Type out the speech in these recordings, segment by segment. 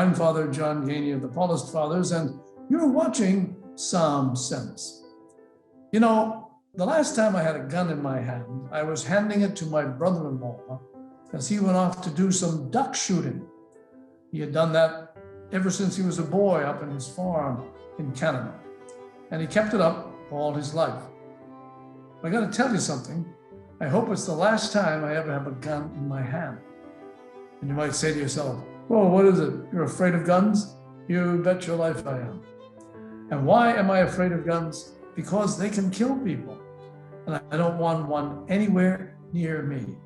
I'm Father John Geaney of the Paulist Fathers, and you're watching Psalm Sense. You know, the last time I had a gun in my hand, I was handing it to my brother-in-law as he went off to do some duck shooting. He had done that ever since he was a boy up in his farm in Canada, and he kept it up all his life. I got to tell you something. I hope it's the last time I ever have a gun in my hand. And you might say to yourself, "Whoa, what is it? You're afraid of guns?" You bet your life I am. And why am I afraid of guns? Because they can kill people, and I don't want one anywhere near me.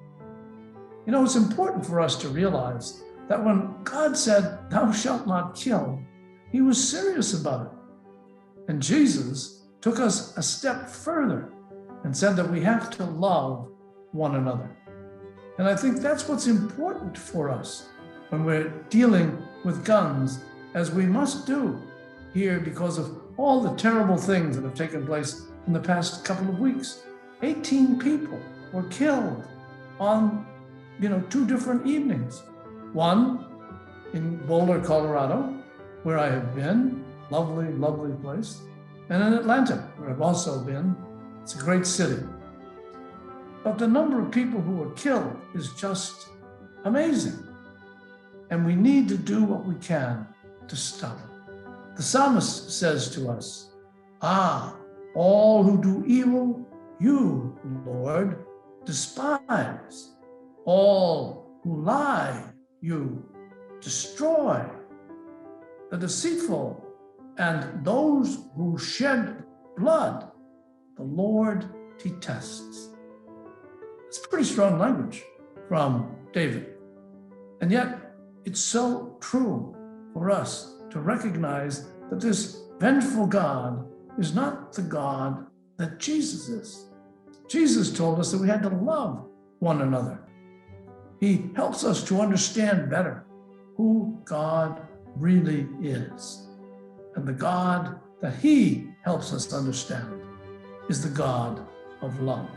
You know, it's important for us to realize that when God said, "Thou shalt not kill," he was serious about it. And Jesus took us a step further and said that we have to love one another. And I think that's what's important for us when we're dealing with guns, as we must do here because of all the terrible things that have taken place in the past couple of weeks. 18 people were killed on, 2 different evenings. One in Boulder, Colorado, where I have been, lovely, lovely place, and in Atlanta, where I've also been. It's a great city. But the number of people who were killed is just amazing. And we need to do what we can to stop it. The psalmist says to us, all who do evil, you, Lord, despise. All who lie, you destroy. The deceitful and those who shed blood, the Lord detests. It's pretty strong language from David. And yet, it's so true for us to recognize that this vengeful God is not the God that Jesus is. Jesus told us that we had to love one another. He helps us to understand better who God really is. And the God that he helps us understand is the God of love.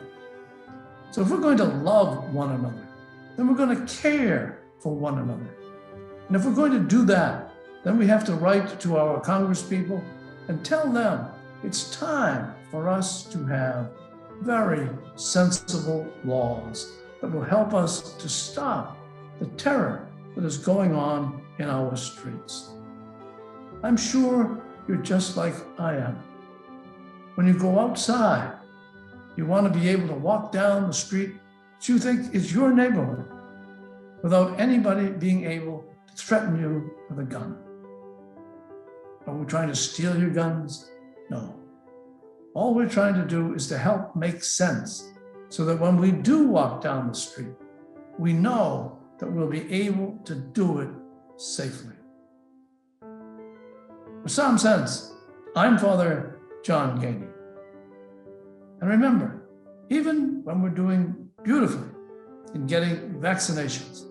So if we're going to love one another, then we're going to care for one another. And if we're going to do that, then we have to write to our congresspeople and tell them it's time for us to have very sensible laws that will help us to stop the terror that is going on in our streets. I'm sure you're just like I am. When you go outside, you want to be able to walk down the street that you think is your neighborhood without anybody being able to threaten you with a gun. Are we trying to steal your guns? No. All we're trying to do is to help make sense so that when we do walk down the street, we know that we'll be able to do it safely. For Psalm Sense, I'm Father John Geaney. And remember, even when we're doing beautifully in getting vaccinations,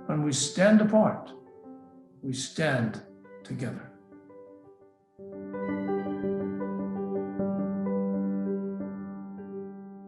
when we stand apart, we stand together.